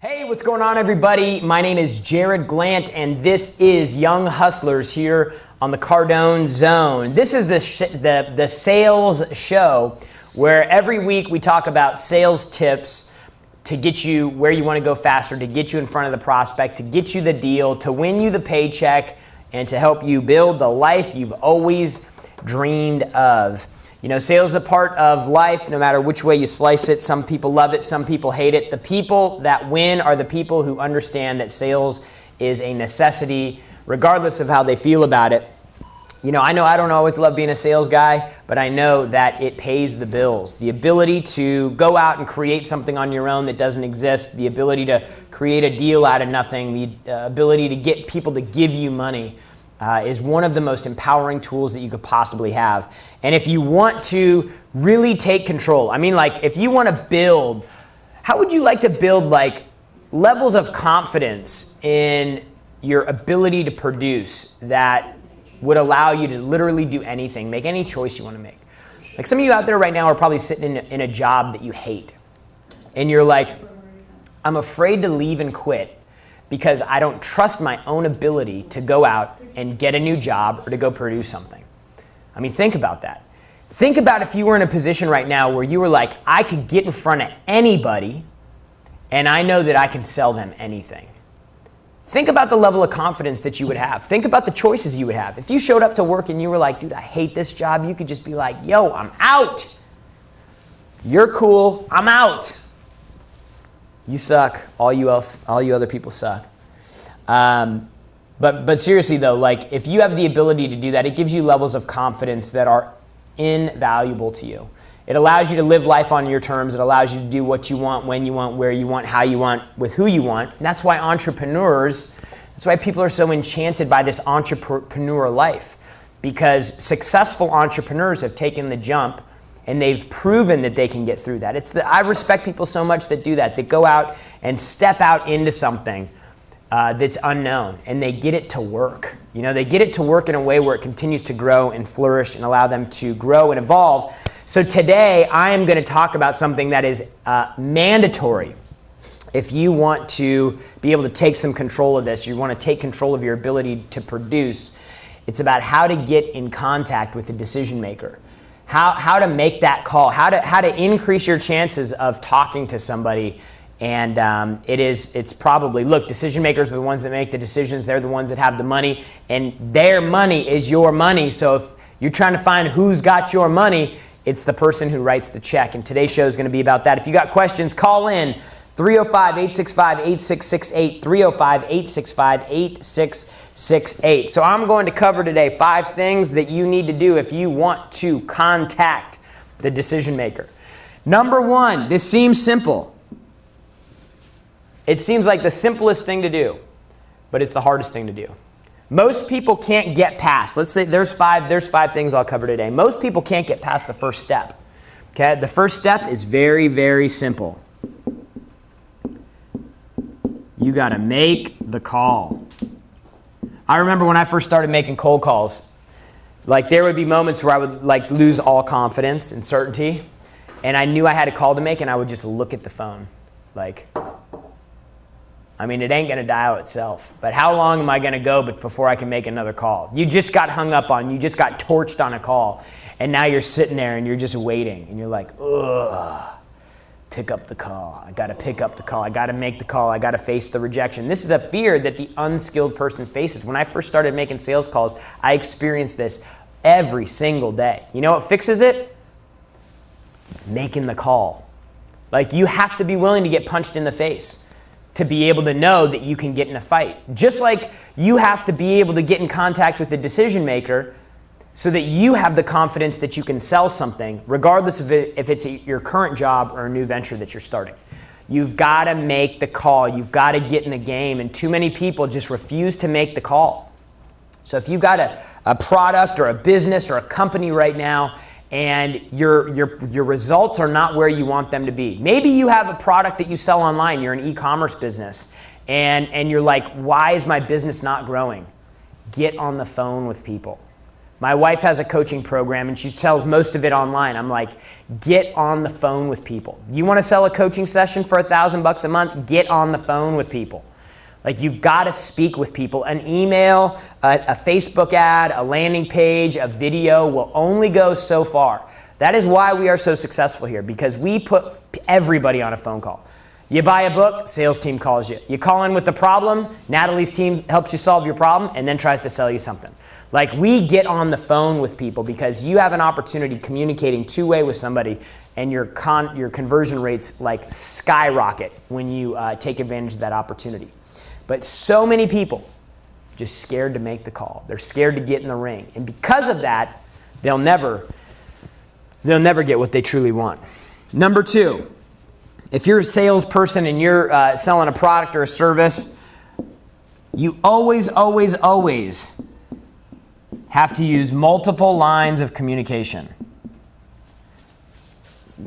Hey, what's going on, everybody? My name is Jared Glant, and this is Young Hustlers here on the Cardone Zone. This is the sales show where every week we talk about sales tips to get you where you want to go faster, to get you in front of the prospect, to get you the deal, to win you the paycheck, and to help you build the life you've always dreamed of. You know, sales is a part of life, no matter which way you slice it. Some people love it, some people hate it. The people that win are the people who understand that sales is a necessity, regardless of how they feel about it. You know I don't always love being a sales guy, but I know that it pays the bills. The ability to go out and create something on your own that doesn't exist, the ability to create a deal out of nothing, the ability to get people to give you money, is one of the most empowering tools that you could possibly have. And if you want to really take control, if you want to build, how would you like to build levels of confidence in your ability to produce that would allow you to literally do anything, make any choice you want to make? Like, some of you out there right now are probably sitting in a job that you hate. And you're like, I'm afraid to leave and quit because I don't trust my own ability to go out and get a new job or to go produce something. Think about that. Think about if you were in a position right now where you were like, I could get in front of anybody and I know that I can sell them anything. Think about the level of confidence that you would have. Think about the choices you would have. If you showed up to work and you were like, dude, I hate this job, you could just be like, yo, I'm out. You're cool, I'm out. You suck. All you other people suck. But seriously though, if you have the ability to do that, it gives you levels of confidence that are invaluable to you. It allows you to live life on your terms. It allows you to do what you want, when you want, where you want, how you want, with who you want. And that's why people are so enchanted by this entrepreneur life, because successful entrepreneurs have taken the jump and they've proven that they can get through that. I respect people so much that do that go out and step out into something that's unknown, and they get it to work. They get it to work in a way where it continues to grow and flourish and allow them to grow and evolve. So today, I am going to talk about something that is mandatory. If you want to be able to take some control of this, you want to take control of your ability to produce, it's about how to get in contact with a decision maker. How to make that call, how to increase your chances of talking to somebody. And it's probably, look, decision makers are the ones that make the decisions. They're the ones that have the money, and their money is your money. So if you're trying to find who's got your money, it's the person who writes the check. And today's show is going to be about that. If you got questions, call in 305-865-8668, 305-865-8668. So I'm going to cover today 5 things that you need to do if you want to contact the decision maker. Number 1, this seems simple. It seems like the simplest thing to do, but it's the hardest thing to do. Most people can't get past, let's say there's five things I'll cover today. Most people can't get past the first step. Okay? The first step is very, very simple. You got to make the call. I remember when I first started making cold calls, there would be moments where I would lose all confidence and certainty, and I knew I had a call to make, and I would just look at the phone it ain't going to dial itself. But how long am I going to go before I can make another call? You just got hung up on. You just got torched on a call. And now you're sitting there and you're just waiting. And you're like, ugh, pick up the call. I got to pick up the call. I got to make the call. I got to face the rejection. This is a fear that the unskilled person faces. When I first started making sales calls, I experienced this every single day. You know what fixes it? Making the call. You have to be willing to get punched in the face to be able to know that you can get in a fight. Just like you have to be able to get in contact with the decision maker so that you have the confidence that you can sell something, regardless of if it's your current job or a new venture that you're starting. You've got to make the call. You've got to get in the game, and too many people just refuse to make the call. So if you've got a product or a business or a company right now, and your results are not where you want them to be. Maybe you have a product that you sell online, you're an e-commerce business, and you're like, why is my business not growing? Get on the phone with people. My wife has a coaching program and she sells most of it online. I'm like, get on the phone with people. You want to sell a coaching session for $1,000 a month? Get on the phone with people. Like, you've got to speak with people. An email, a Facebook ad, a landing page, a video will only go so far. That is why we are so successful here, because we put everybody on a phone call. You buy a book, sales team calls you. You call in with the problem, Natalie's team helps you solve your problem and then tries to sell you something. Like, we get on the phone with people because you have an opportunity communicating two-way with somebody, and your conversion rates like skyrocket when you take advantage of that opportunity. But so many people just scared to make the call. They're scared to get in the ring. And because of that, they'll never get what they truly want. Number 2, if you're a salesperson and you're selling a product or a service, you always have to use multiple lines of communication.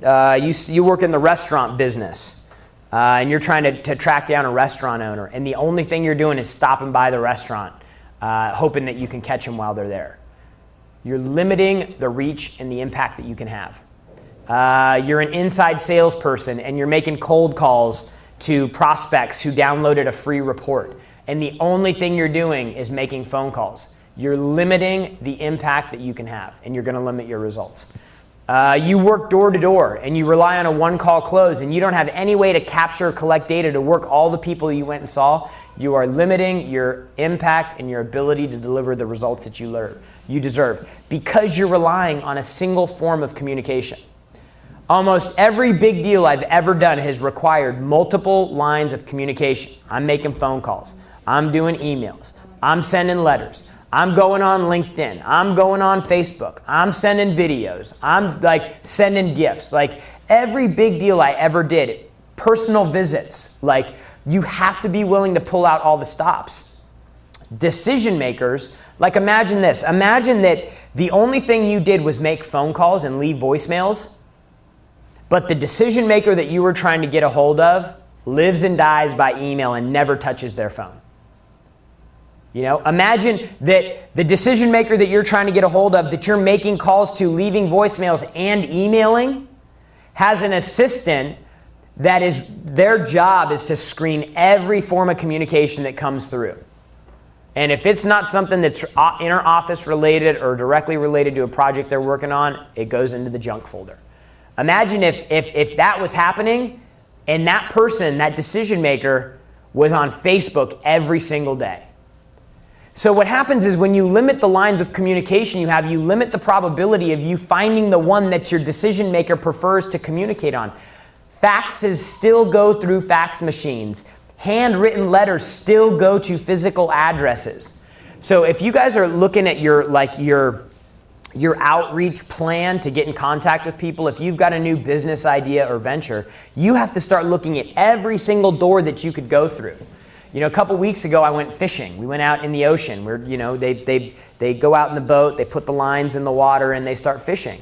You work in the restaurant business. And you're trying to track down a restaurant owner, and the only thing you're doing is stopping by the restaurant, hoping that you can catch them while they're there. You're limiting the reach and the impact that you can have. You're an inside salesperson, and you're making cold calls to prospects who downloaded a free report, and the only thing you're doing is making phone calls. You're limiting the impact that you can have, and you're going to limit your results. You work door to door and you rely on a one-call close, and you don't have any way to capture or collect data to work all the people you went and saw. You are limiting your impact and your ability to deliver the results that you deserve because you're relying on a single form of communication. Almost every big deal I've ever done has required multiple lines of communication. I'm making phone calls. I'm doing emails. I'm sending letters. I'm going on LinkedIn. I'm going on Facebook. I'm sending videos. I'm like sending gifts. Like, every big deal I ever did, personal visits, like, you have to be willing to pull out all the stops. Decision makers, like, imagine this. Imagine that the only thing you did was make phone calls and leave voicemails, but the decision maker that you were trying to get a hold of lives and dies by email and never touches their phone. You know, imagine that the decision maker that you're trying to get a hold of, that you're making calls to, leaving voicemails and emailing, has an assistant that is, their job is to screen every form of communication that comes through. And if it's not something that's inter-office related or directly related to a project they're working on, it goes into the junk folder. Imagine if that was happening and that person, that decision maker, was on Facebook every single day. So what happens is, when you limit the lines of communication you have, you limit the probability of you finding the one that your decision maker prefers to communicate on. Faxes still go through fax machines. Handwritten letters still go to physical addresses. So if you guys are looking at your outreach plan to get in contact with people, if you've got a new business idea or venture, you have to start looking at every single door that you could go through. You know, a couple weeks ago, I went fishing. We went out in the ocean where, you know, they go out in the boat, they put the lines in the water, and they start fishing.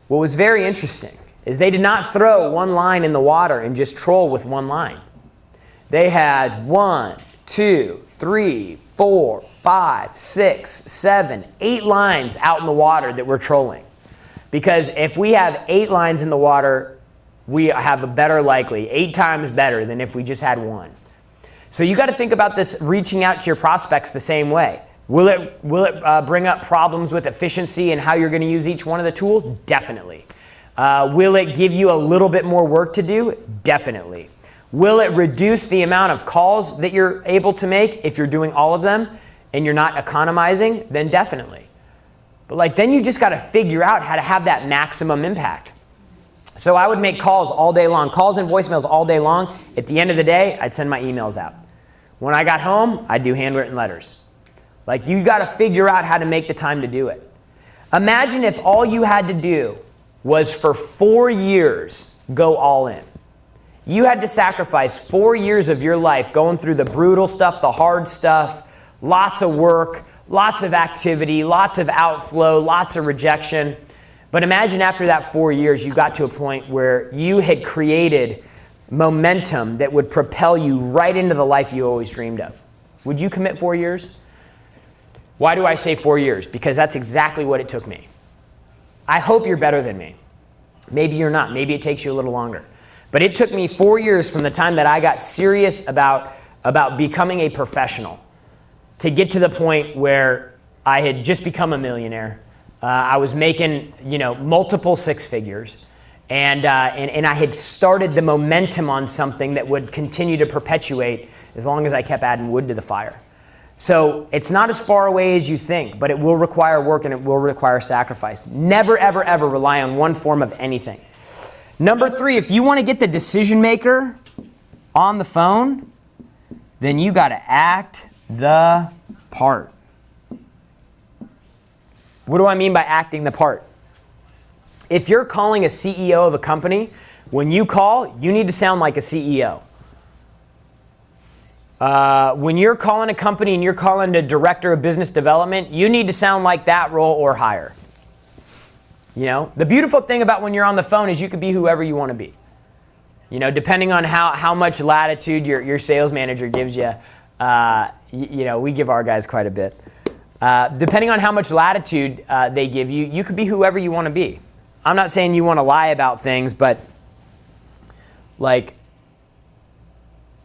What was very interesting is they did not throw one line in the water and just troll with one line. They had 1, 2, 3, 4, 5, 6, 7, 8 lines out in the water that we're trolling. Because if we have 8 lines in the water, we have a better likely, 8 times better than if we just had 1. So you got to think about this reaching out to your prospects the same way. Will it bring up problems with efficiency and how you're going to use each one of the tools? Definitely. Will it give you a little bit more work to do? Definitely. Will it reduce the amount of calls that you're able to make if you're doing all of them and you're not economizing? Then definitely. But then you just got to figure out how to have that maximum impact. So I would make calls all day long, calls and voicemails all day long. At the end of the day, I'd send my emails out. When I got home, I'd do handwritten letters. You got to figure out how to make the time to do it. Imagine if all you had to do was, for 4 years, go all in. You had to sacrifice 4 years of your life going through the brutal stuff, the hard stuff, lots of work, lots of activity, lots of outflow, lots of rejection. But imagine after that 4 years, you got to a point where you had created momentum that would propel you right into the life you always dreamed of. Would you commit 4 years? Why do I say 4 years? Because that's exactly what it took me. I hope you're better than me. Maybe you're not. Maybe it takes you a little longer. But it took me 4 years from the time that I got serious about becoming a professional to get to the point where I had just become a millionaire. I was making, multiple six figures. And I had started the momentum on something that would continue to perpetuate as long as I kept adding wood to the fire. So it's not as far away as you think, but it will require work and it will require sacrifice. Never, ever, ever rely on one form of anything. Number 3, if you want to get the decision maker on the phone, then you got to act the part. What do I mean by acting the part? If you're calling a CEO of a company, when you call, you need to sound like a CEO. When you're calling a company and you're calling the director of business development, you need to sound like that role or higher. The beautiful thing about when you're on the phone is you could be whoever you want to be. Depending on how much latitude your sales manager gives you, we give our guys quite a bit. Depending on how much latitude they give you, you could be whoever you want to be. I'm not saying you want to lie about things, but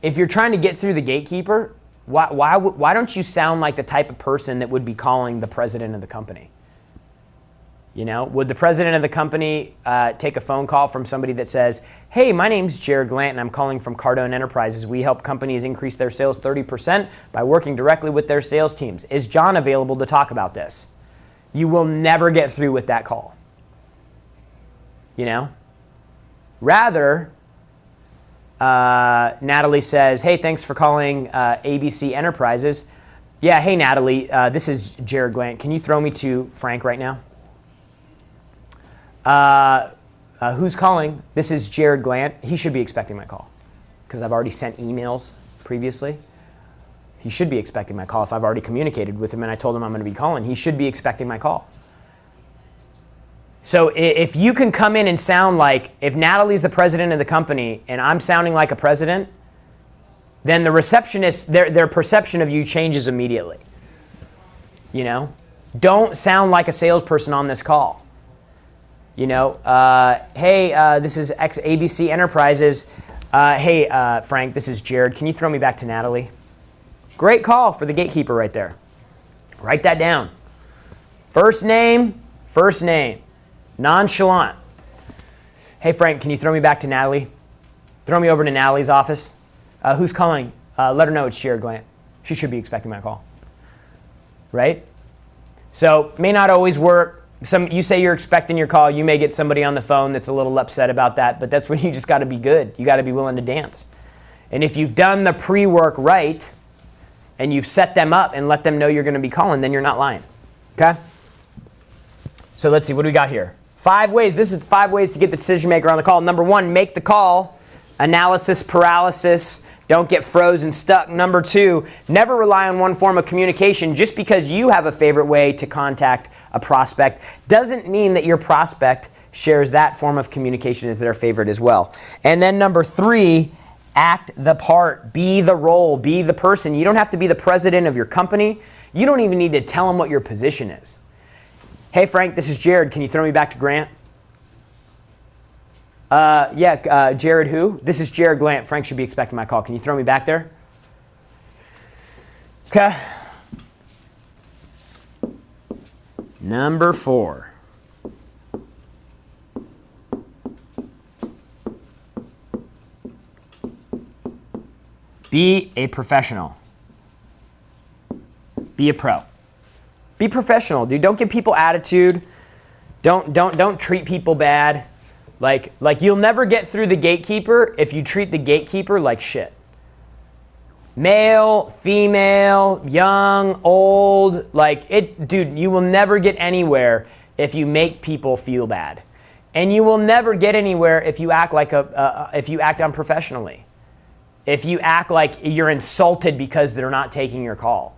if you're trying to get through the gatekeeper, why don't you sound like the type of person that would be calling the president of the company? Would the president of the company take a phone call from somebody that says, "Hey, my name's Jared Glant and I'm calling from Cardone Enterprises. We help companies increase their sales 30% by working directly with their sales teams. Is John available to talk about this?" You will never get through with that call. Rather, Natalie says, "Hey, thanks for calling ABC Enterprises." "Yeah, hey Natalie, this is Jared Glant. Can you throw me to Frank right now?" "Who's calling?" "This is Jared Glant. He should be expecting my call because I've already sent emails previously. He should be expecting my call if I've already communicated with him and I told him I'm going to be calling. He should be expecting my call." So if you can come in and sound like, if Natalie's the president of the company and I'm sounding like a president, then the receptionist, their perception of you changes immediately. Don't sound like a salesperson on this call. "Hey, this is ABC Enterprises. Hey, Frank, this is Jared. Can you throw me back to Natalie?" Great call for the gatekeeper right there. Write that down. First name. Nonchalant. "Hey, Frank, can you throw me back to Natalie? Throw me over to Natalie's office." "Who's calling?" "Let her know it's Jared Glant. She should be expecting my call." Right? So, may not always work. You say you're expecting your call. You may get somebody on the phone that's a little upset about that, but that's when you just got to be good. You got to be willing to dance. And if you've done the pre-work right and you've set them up and let them know you're going to be calling, then you're not lying. Okay? So let's see. What do we got here? 5 ways. This is 5 ways to get the decision maker on the call. Number 1, make the call. Analysis paralysis. Don't get frozen stuck. Number 2, never rely on one form of communication. Just because you have a favorite way to contact a prospect doesn't mean that your prospect shares that form of communication as their favorite as well. And then number 3, act the part. Be the role. Be the person. You don't have to be the president of your company. You don't even need to tell them what your position is. "Hey, Frank, this is Jared. Can you throw me back to Grant?" Jared who? "This is Jared Glant. Frank should be expecting my call. Can you throw me back there?" Okay. Number 4. Be a professional. Be a pro. Be professional, dude. Don't give people attitude. Don't treat people bad. Like you'll never get through the gatekeeper if you treat the gatekeeper like shit. Male, female, young, old, dude, you will never get anywhere if you make people feel bad. And you will never get anywhere if you act if you act unprofessionally. If you act like you're insulted because they're not taking your call.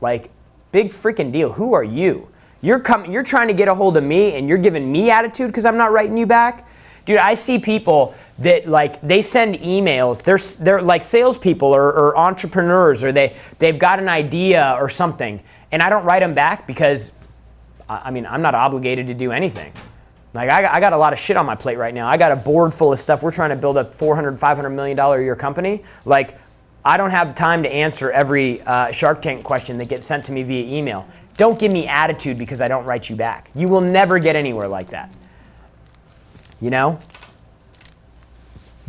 Big freaking deal. Who are you? You're trying to get a hold of me and you're giving me attitude because I'm not writing you back? Dude, I see people that like they send emails. They're like salespeople or entrepreneurs, or they've got an idea or something, and I don't write them back because I mean I'm not obligated to do anything. Like I got a lot of shit on my plate right now. I got a board full of stuff. We're trying to build a $400-500 million a year company. Like I don't have time to answer every Shark Tank question that gets sent to me via email. Don't give me attitude because I don't write you back. You will never get anywhere like that. You know?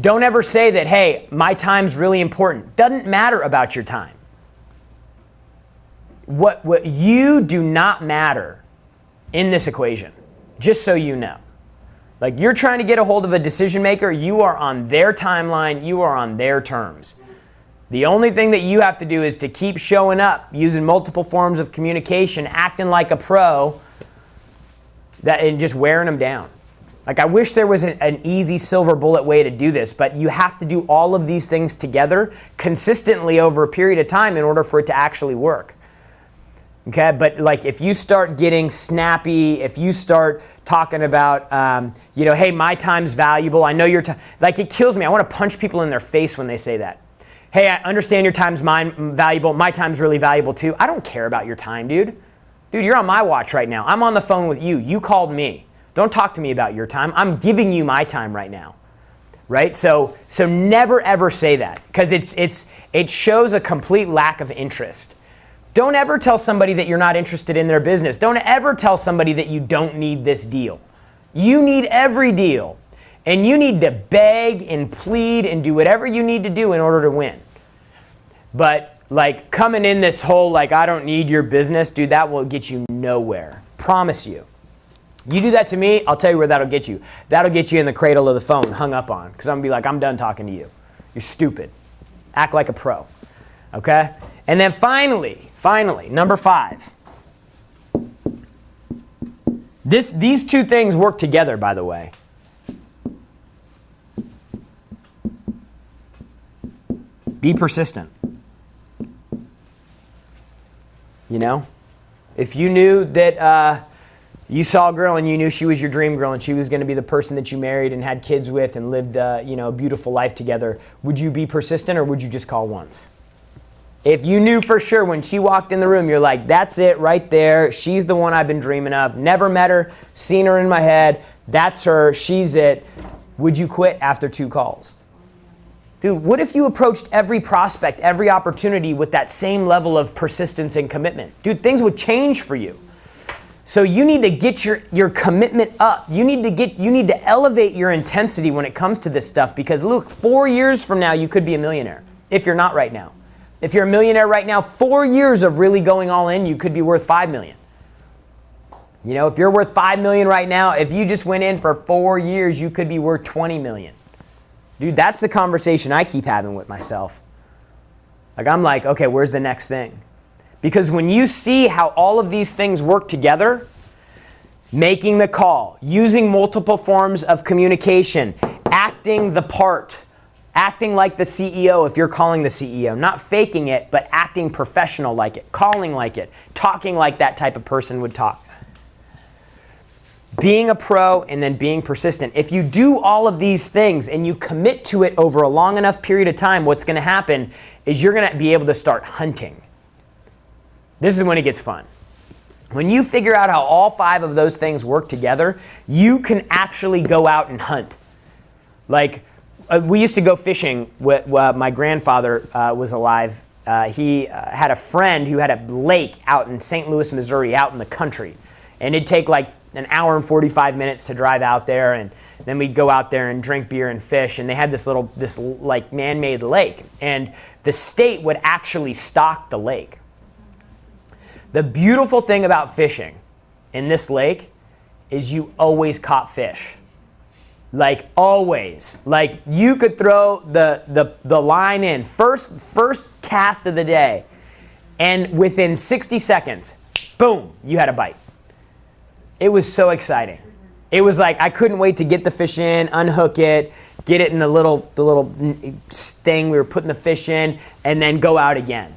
Don't ever say that, hey, my time's really important. Doesn't matter about your time. What you do not matter in this equation, just so you know. Like you're trying to get a hold of a decision maker, you are on their timeline, you are on their terms. The only thing that you have to do is to keep showing up, using multiple forms of communication, acting like a pro, and just wearing them down. Like I wish there was an easy silver bullet way to do this, but you have to do all of these things together consistently over a period of time in order for it to actually work. Okay, but like if you start getting snappy, if you start talking about, hey, my time's valuable, I know your time, like it kills me. I want to punch people in their face when they say that. Hey, I understand your time's valuable. My time's really valuable too. I don't care about your time, dude. Dude, you're on my watch right now. I'm on the phone with you. You called me. Don't talk to me about your time. I'm giving you my time right now. Right? So never ever say that because it shows a complete lack of interest. Don't ever tell somebody that you're not interested in their business. Don't ever tell somebody that you don't need this deal. You need every deal. And you need to beg and plead and do whatever you need to do in order to win. But like coming in this whole like I don't need your business, dude, that will get you nowhere. Promise you. You do that to me, I'll tell you where that'll get you. That'll get you in the cradle of the phone, hung up on. Because I'm going to be like, I'm done talking to you. You're stupid. Act like a pro. Okay? And then finally, number 5. These two things work together, by the way. Be persistent. You know? If you knew that you saw a girl and you knew she was your dream girl and she was going to be the person that you married and had kids with and lived a beautiful life together, would you be persistent or would you just call once? If you knew for sure when she walked in the room, you're like, that's it right there. She's the one I've been dreaming of. Never met her, seen her in my head. That's her. She's it. Would you quit after 2 calls? Dude, what if you approached every prospect, every opportunity with that same level of persistence and commitment? Dude, things would change for you. So you need to get your commitment up. You need to elevate your intensity when it comes to this stuff because look, 4 years from now, you could be a millionaire if you're not right now. If you're a millionaire right now, 4 years of really going all in, you could be worth 5 million. You know, if you're worth 5 million right now, if you just went in for 4 years, you could be worth 20 million. Dude, that's the conversation I keep having with myself. Like, I'm like, okay, where's the next thing? Because when you see how all of these things work together, making the call, using multiple forms of communication, acting the part, acting like the CEO if you're calling the CEO, not faking it, but acting professional like it, calling like it, talking like that type of person would talk. Being a pro and then being persistent. If you do all of these things and you commit to it over a long enough period of time, what's going to happen is you're going to be able to start hunting. This is when it gets fun. When you figure out how all 5 of those things work together, you can actually go out and hunt. Like, we used to go fishing when my grandfather was alive. He had a friend who had a lake out in St. Louis, Missouri, out in the country. And it'd take like an hour and 45 minutes to drive out there, and then we'd go out there and drink beer and fish. And they had this like man-made lake, and the state would actually stock the lake. The beautiful thing about fishing in this lake is you always caught fish. Like always. Like you could throw the line in first cast of the day, and within 60 seconds, boom, you had a bite. It was so exciting. It was like I couldn't wait to get the fish in, unhook it, get it in the little thing we were putting the fish in, and then go out again.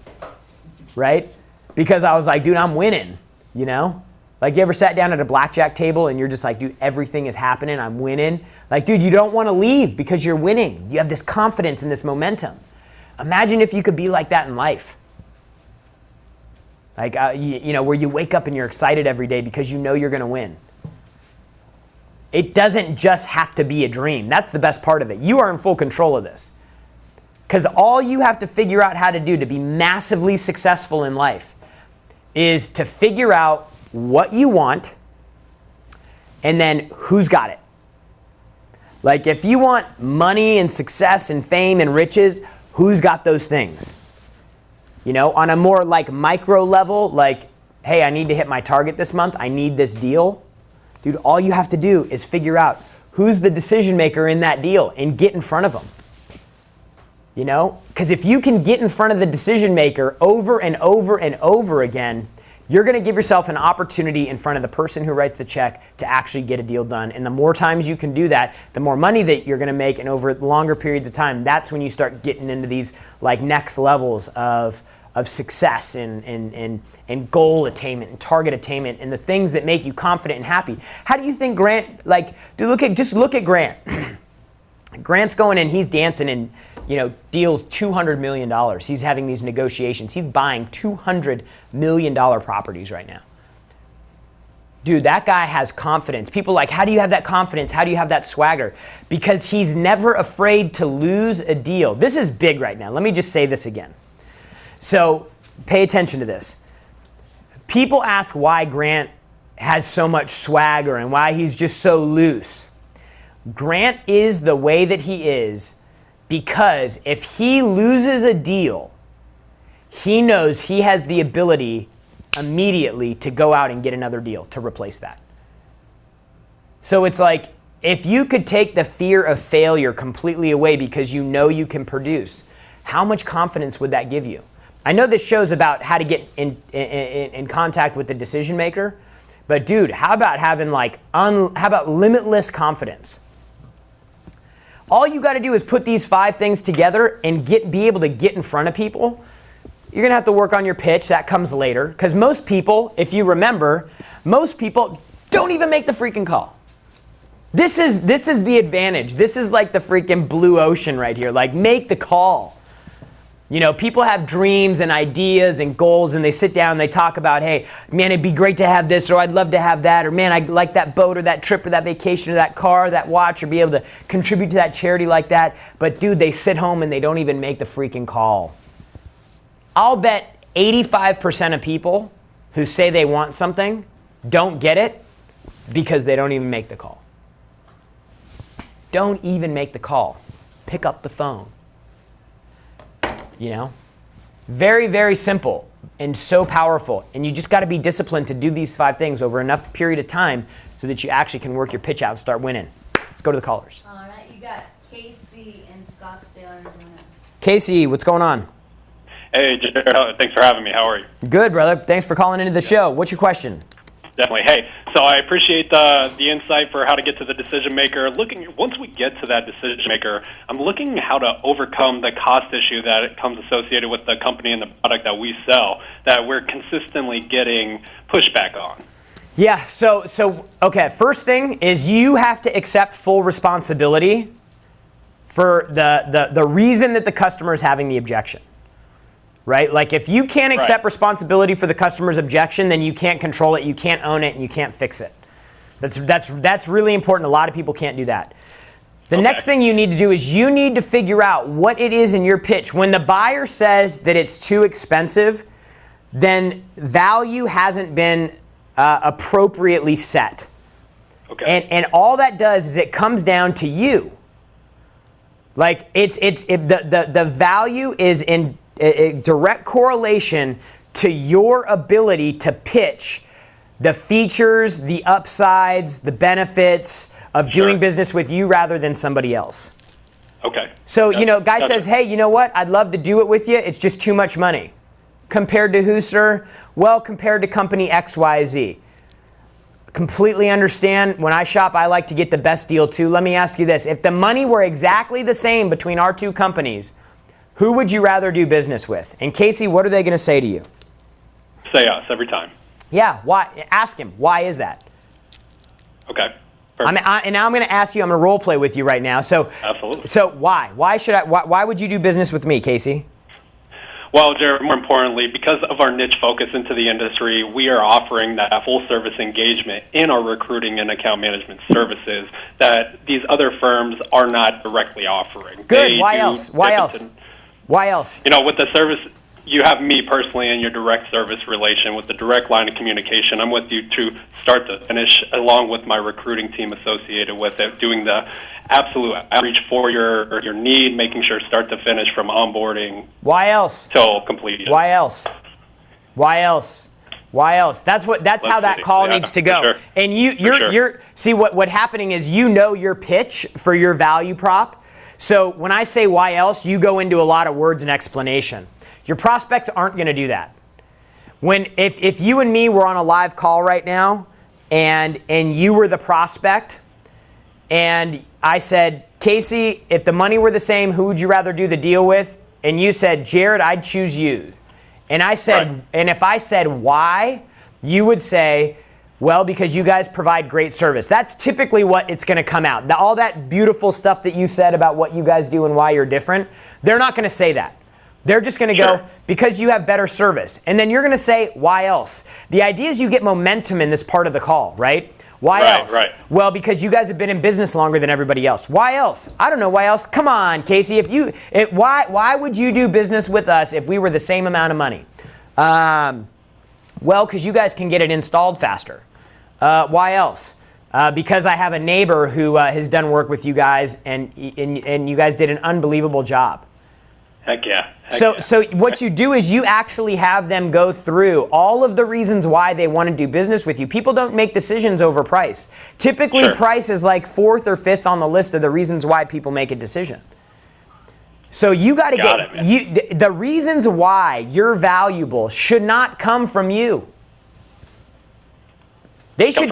Right? Because I was like, dude, I'm winning, you know? Like, you ever sat down at a blackjack table and you're just like, dude, everything is happening, I'm winning? Like, dude, you don't want to leave because you're winning. You have this confidence and this momentum. Imagine if you could be like that in life. Like, where you wake up and you're excited every day because you know you're going to win. It doesn't just have to be a dream. That's the best part of it. You are in full control of this. Because all you have to figure out how to do to be massively successful in life is to figure out what you want and then who's got it. Like, if you want money and success and fame and riches, who's got those things? On a more like micro level, like, hey, I need to hit my target this month. I need this deal. Dude, all you have to do is figure out who's the decision maker in that deal and get in front of them. Because if you can get in front of the decision maker over and over and over again, you're going to give yourself an opportunity in front of the person who writes the check to actually get a deal done. And the more times you can do that, the more money that you're going to make, and over longer periods of time, that's when you start getting into these like next levels of success and goal attainment and target attainment and the things that make you confident and happy. How do you think Grant, just look at Grant. Grant's going in, he's dancing and, deals $200 million. He's having these negotiations. He's buying $200 million properties right now. Dude, that guy has confidence. People are like, how do you have that confidence? How do you have that swagger? Because he's never afraid to lose a deal. This is big right now. Let me just say this again. So pay attention to this. People ask why Grant has so much swagger and why he's just so loose. Grant is the way that he is because if he loses a deal, he knows he has the ability immediately to go out and get another deal to replace that. So it's like, if you could take the fear of failure completely away because you know you can produce, how much confidence would that give you? I know this show's about how to get in contact with the decision maker, but dude, how about having how about limitless confidence? All you got to do is put these 5 things together and be able to get in front of people. You're going to have to work on your pitch. That comes later. Because most people, if you remember, most people don't even make the freaking call. This is the advantage. This is like the freaking blue ocean right here. Like, make the call. People have dreams and ideas and goals, and they sit down and they talk about, hey, man, it'd be great to have this, or I'd love to have that, or man, I'd like that boat or that trip or that vacation or that car, or that watch, or be able to contribute to that charity like that. But dude, they sit home and they don't even make the freaking call. I'll bet 85% of people who say they want something don't get it because they don't even make the call. Don't even make the call. Pick up the phone. Very, very simple and so powerful. And you just got to be disciplined to do these 5 things over enough period of time so that you actually can work your pitch out and start winning. Let's go to the callers. All right, you got Casey in Scottsdale, Arizona. Casey, what's going on? Hey, Jared, thanks for having me. How are you? Good, brother. Thanks for calling into the show. What's your question? Definitely. Hey, so I appreciate the insight for how to get to the decision maker. Once we get to that decision maker, I'm looking how to overcome the cost issue that comes associated with the company and the product that we sell that we're consistently getting pushback on. Yeah, so okay, first thing is you have to accept full responsibility for the reason that the customer is having the objection. Right? Like, if you can't accept responsibility for the customer's objection, then you can't control it, you can't own it, and you can't fix it. That's really important. A lot of people can't do that. The next thing you need to do is you need to figure out what it is in your pitch. When the buyer says that it's too expensive, then value hasn't been appropriately set. Okay. And all that does is it comes down to you. Like, the value is in a direct correlation to your ability to pitch the features, the upsides, the benefits of doing business with you rather than somebody else. Okay. So, guy says, hey, you know what? I'd love to do it with you. It's just too much money. Compared to who, sir? Well, compared to company XYZ. Completely understand. When I shop, I like to get the best deal too. Let me ask you this. If the money were exactly the same between our 2 companies, who would you rather do business with? And Casey, what are they going to say to you? Say us every time. Yeah, why? Ask him. Why is that? Okay. And now I'm going to ask you. I'm going to role play with you right now. So, Absolutely. So why? Why would you do business with me, Casey? Well, Jared, more importantly, because of our niche focus into the industry, we are offering that full-service engagement in our recruiting and account management services that these other firms are not directly offering. Good. Why else? Why else? Why else? You know, with the service, you have me personally in your direct service relation with the direct line of communication. I'm with you to start to finish, along with my recruiting team associated with it, doing the absolute outreach for your need, making sure start to finish from onboarding. Why else? Till completion. Why else? Why else? Why else? That's how that call needs to go. Sure. And you're see what happening is you know your pitch for your value prop. So when I say why else, you go into a lot of words and explanation. Your prospects aren't going to do that. If you and me were on a live call right now and you were the prospect and I said, Casey, if the money were the same, who would you rather do the deal with? And you said, Jared, I'd choose you. And I said, right. And if I said why, you would say, well, because you guys provide great service. That's typically what it's going to come out. All that beautiful stuff that you said about what you guys do and why you're different, they're not going to say that. They're just going to go, because you have better service. And then you're going to say, why else? The idea is you get momentum in this part of the call, right? Why else? Right. Well, because you guys have been in business longer than everybody else. Why else? I don't know why else. Come on, Casey. Why would you do business with us if we were the same amount of money? Well, because you guys can get it installed faster. Why else? Because I have a neighbor who has done work with you guys, and you guys did an unbelievable job. Heck yeah. So what you do is you actually have them go through all of the reasons why they want to do business with you. People don't make decisions over price. Typically, price is like 4th or 5th on the list of the reasons why people make a decision. So you got to get the reasons why you're valuable should not come from you. They should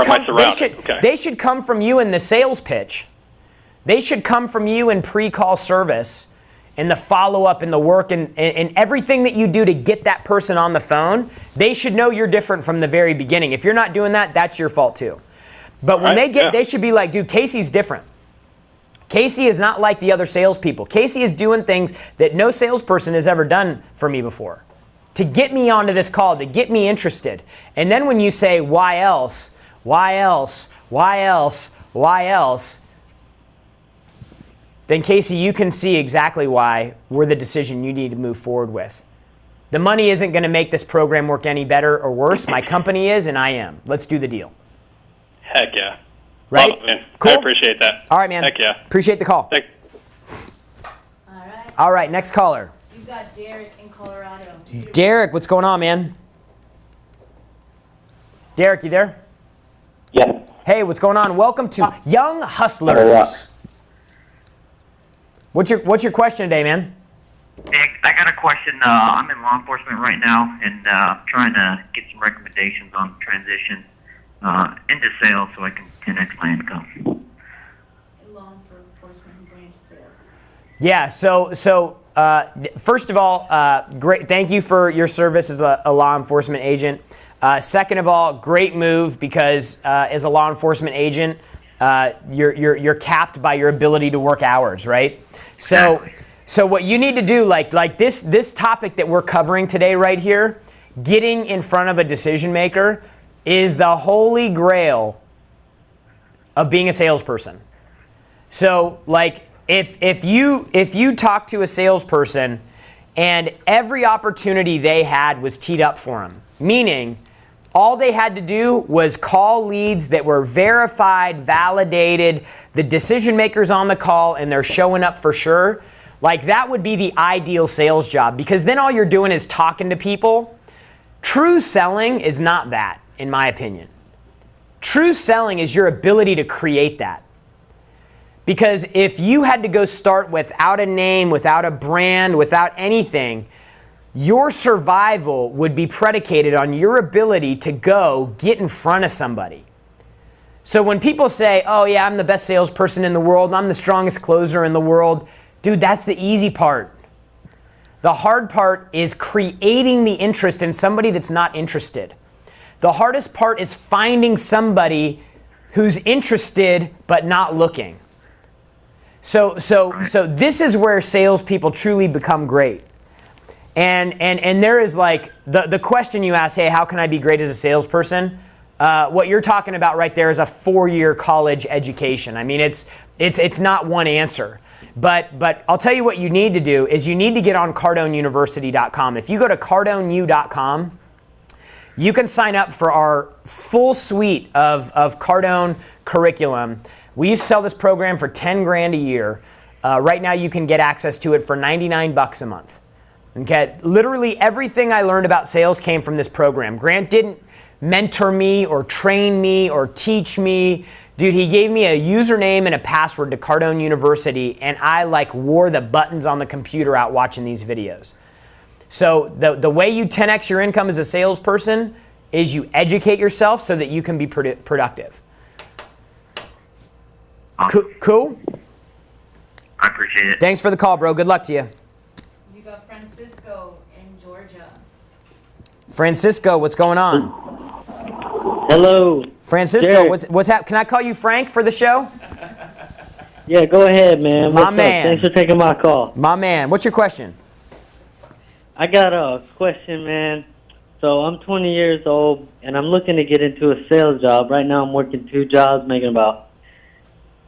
come from you in the sales pitch. They should come from you in pre-call service. And the follow-up and the work and everything that you do to get that person on the phone, they should know you're different from the very beginning. If you're not doing that, that's your fault too. But when they should be like, dude, Casey's different. Casey is not like the other salespeople. Casey is doing things that no salesperson has ever done for me before. To get me onto this call, to get me interested. And then when you say, why else, why else, why else, why else, then Casey, you can see exactly why we're the decision you need to move forward with. The money isn't going to make this program work any better or worse. My company is, and I am. Let's do the deal. Heck yeah. Right? Oh, man. Cool. I appreciate that. All right, man. Heck yeah. Appreciate the call. All right, next caller. You got Derek in Colorado. Derek, what's going on, man? Derek, you there? Yeah. Hey, what's going on? Welcome to Young Hustlers. What's your question today, man? Hey, I got a question. I'm in law enforcement right now, and I'm trying to get some recommendations on transition into sales so I can 10x my income. Law enforcement going into sales. Yeah. So first of all, great. Thank you for your service as a law enforcement agent. Second of all, great move because as a law enforcement agent, you're capped by your ability to work hours, right? So what you need to do, like this topic that we're covering today right here, getting in front of a decision maker is the holy grail of being a salesperson. So like if you talk to a salesperson and every opportunity they had was teed up for them, meaning all they had to do was call leads that were verified, validated, the decision maker's on the call and they're showing up for sure. Like that would be the ideal sales job because then all you're doing is talking to people. True selling is not that, in my opinion. True selling is your ability to create that. Because if you had to go start without a name, without a brand, without anything, your survival would be predicated on your ability to go get in front of somebody. So when people say, oh yeah, I'm the best salesperson in the world, I'm the strongest closer in the world, dude, that's the easy part. The hard part is creating the interest in somebody that's not interested. The hardest part is finding somebody who's interested but not looking. So this is where salespeople truly become great. And there is like the question you ask, hey, how can I be great as a salesperson? What you're talking about right there is a 4-year college education. I mean, it's not one answer. But I'll tell you what you need to do is you need to get on CardoneUniversity.com. If you go to CardoneU.com, you can sign up for our full suite of Cardone curriculum. We used to sell this program for $10,000 a year. Right now you can get access to it for $99 a month. Okay, literally everything I learned about sales came from this program. Grant didn't mentor me or train me or teach me. Dude, he gave me a username and a password to Cardone University, and I like wore the buttons on the computer out watching these videos. So the way you 10x your income as a salesperson is you educate yourself so that you can be productive. Cool? I appreciate it. Thanks for the call, bro. Good luck to you. We got Francisco in Georgia. Francisco, what's going on? Hello. Francisco, Jared. what's happening? Can I call you Frank for the show? Yeah, go ahead, man. My What's up? man. Thanks for taking my call. My man, what's your question? I got a question, man. So I'm 20 years old, and I'm looking to get into a sales job. Right now I'm working 2 jobs, making about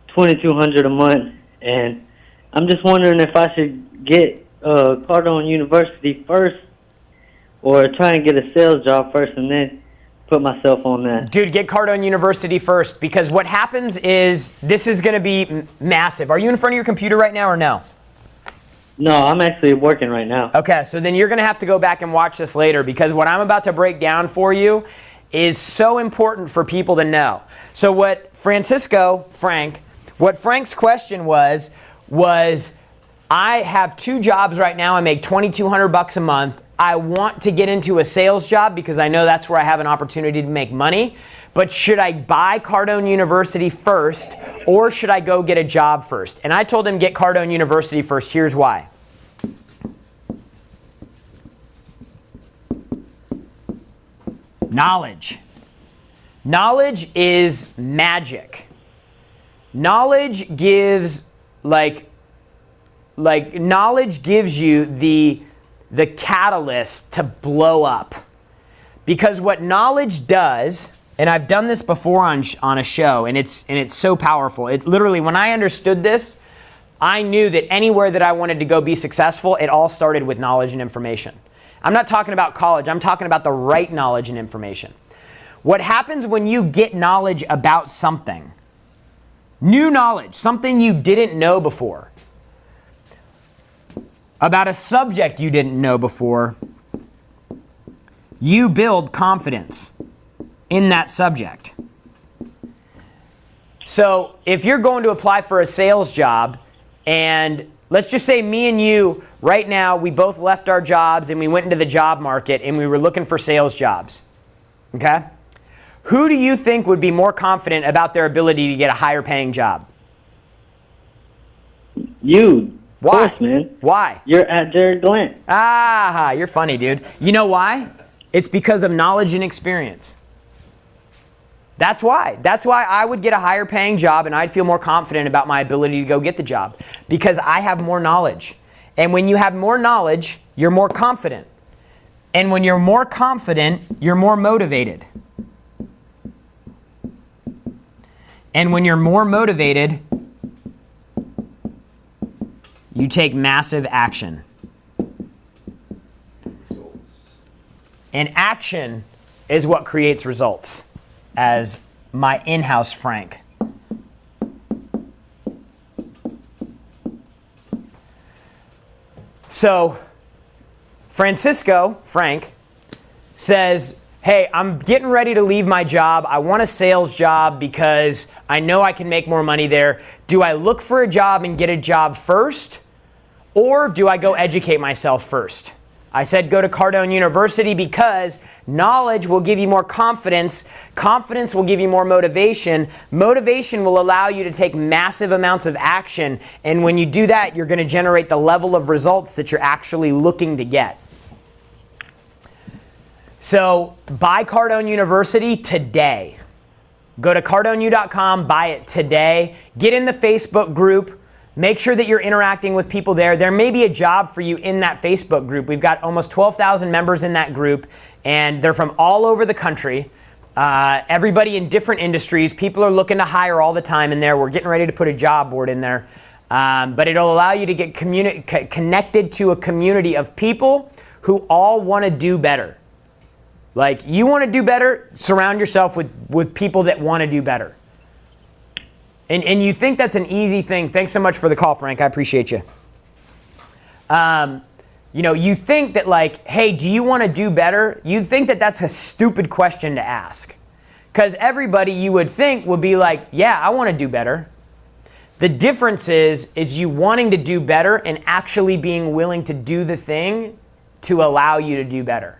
$2,200 a month, and I'm just wondering if I should get Cardone University first or try and get a sales job first and then put myself on that. Dude, get Cardone University first, because what happens is this is going to be massive. Are you in front of your computer right now or no? No, I'm actually working right now. Okay, so then you're going to have to go back and watch this later, because what I'm about to break down for you is so important for people to know. So what what Frank's question was I have 2 jobs right now. I make $2,200 a month. I want to get into a sales job because I know that's where I have an opportunity to make money. But should I buy Cardone University first, or should I go get a job first? And I told him get Cardone University first. Here's why. Knowledge. Knowledge is magic. Knowledge gives knowledge gives you the catalyst to blow up. Because what knowledge does, and I've done this before on a show, and it's so powerful. It literally, when I understood this, I knew that anywhere that I wanted to go be successful, it all started with knowledge and information. I'm not talking about college. I'm talking about the right knowledge and information. What happens when you get knowledge about something? New knowledge, something you didn't know before. About a subject you didn't know before. You build confidence in that subject. So if you're going to apply for a sales job, and let's just say me and you, right now, we both left our jobs and we went into the job market and we were looking for sales jobs. Okay? Who do you think would be more confident about their ability to get a higher paying job? You. Why? Of course, man. Why? You're at Jared Glant. Ah, you're funny, dude. You know why? It's because of knowledge and experience. That's why. That's why I would get a higher paying job and I'd feel more confident about my ability to go get the job, because I have more knowledge. And when you have more knowledge, you're more confident. And when you're more confident, you're more motivated. And when you're more motivated, you take massive action. And action is what creates results, as my in-house Frank. So Frank, says, hey, I'm getting ready to leave my job. I want a sales job because I know I can make more money there. Do I look for a job and get a job first? Or do I go educate myself first? I said go to Cardone University because knowledge will give you more confidence. Confidence will give you more motivation. Motivation will allow you to take massive amounts of action. And when you do that, you're going to generate the level of results that you're actually looking to get. So buy Cardone University today. Go to CardoneU.com, buy it today. Get in the Facebook group. Make sure that you're interacting with people there. There may be a job for you in that Facebook group. We've got almost 12,000 members in that group, and they're from all over the country. Everybody in different industries. People are looking to hire all the time in there. We're getting ready to put a job board in there. But it'll allow you to get connected to a community of people who all want to do better. Like, you want to do better, surround yourself with people that want to do better. And you think that's an easy thing. Thanks so much for the call, Frank. I appreciate you. You think that, like, hey, do you want to do better? You think that that's a stupid question to ask. Because everybody, you would think, would be like, yeah, I want to do better. The difference is you wanting to do better and actually being willing to do the thing to allow you to do better.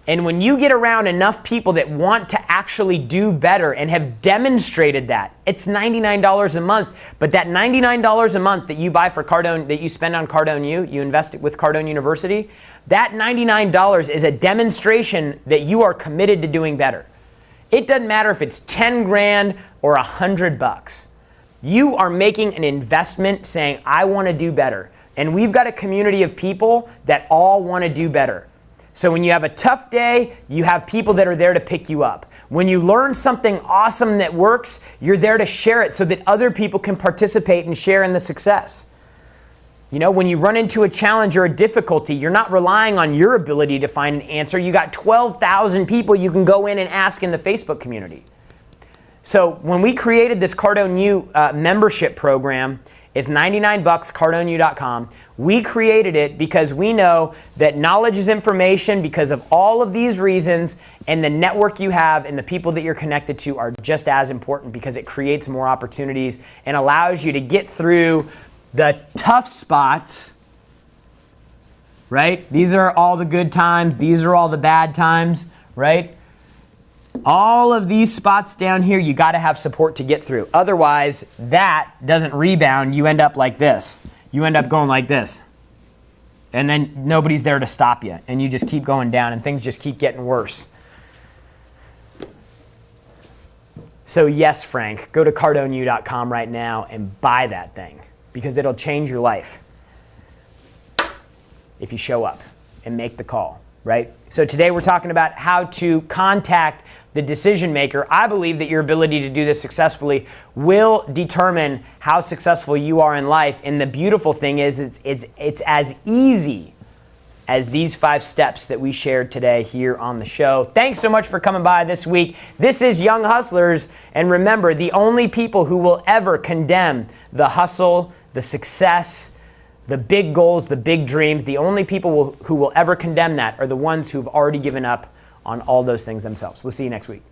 And when you get around enough people that want to actually do better and have demonstrated that, it's $99 a month. But that $99 a month that you buy for Cardone, that you spend on Cardone U, you invest it with Cardone University, that $99 is a demonstration that you are committed to doing better. It doesn't matter if it's 10 grand or $100. You are making an investment saying, I want to do better. And we've got a community of people that all want to do better. So when you have a tough day, you have people that are there to pick you up. When you learn something awesome that works, you're there to share it so that other people can participate and share in the success. You know, when you run into a challenge or a difficulty, you're not relying on your ability to find an answer. You got 12,000 people you can go in and ask in the Facebook community. So when we created this Cardone U membership program, it's $99, CardoneU.com. We created it because we know that knowledge is information because of all of these reasons, and the network you have and the people that you're connected to are just as important because it creates more opportunities and allows you to get through the tough spots, right? These are all the good times. These are all the bad times, right? All of these spots down here, you got to have support to get through. Otherwise, that doesn't rebound. You end up like this. You end up going like this. And then nobody's there to stop you. And you just keep going down and things just keep getting worse. So yes, Frank, go to CardoneU.com right now and buy that thing because it'll change your life if you show up and make the call. Right? So today we're talking about how to contact the decision maker. I believe that your ability to do this successfully will determine how successful you are in life. And the beautiful thing is it's as easy as these 5 steps that we shared today here on the show. Thanks so much for coming by this week. This is Young Hustlers. And remember, the only people who will ever condemn the hustle, the success, the big goals, the big dreams, the only people who will ever condemn that are the ones who've already given up on all those things themselves. We'll see you next week.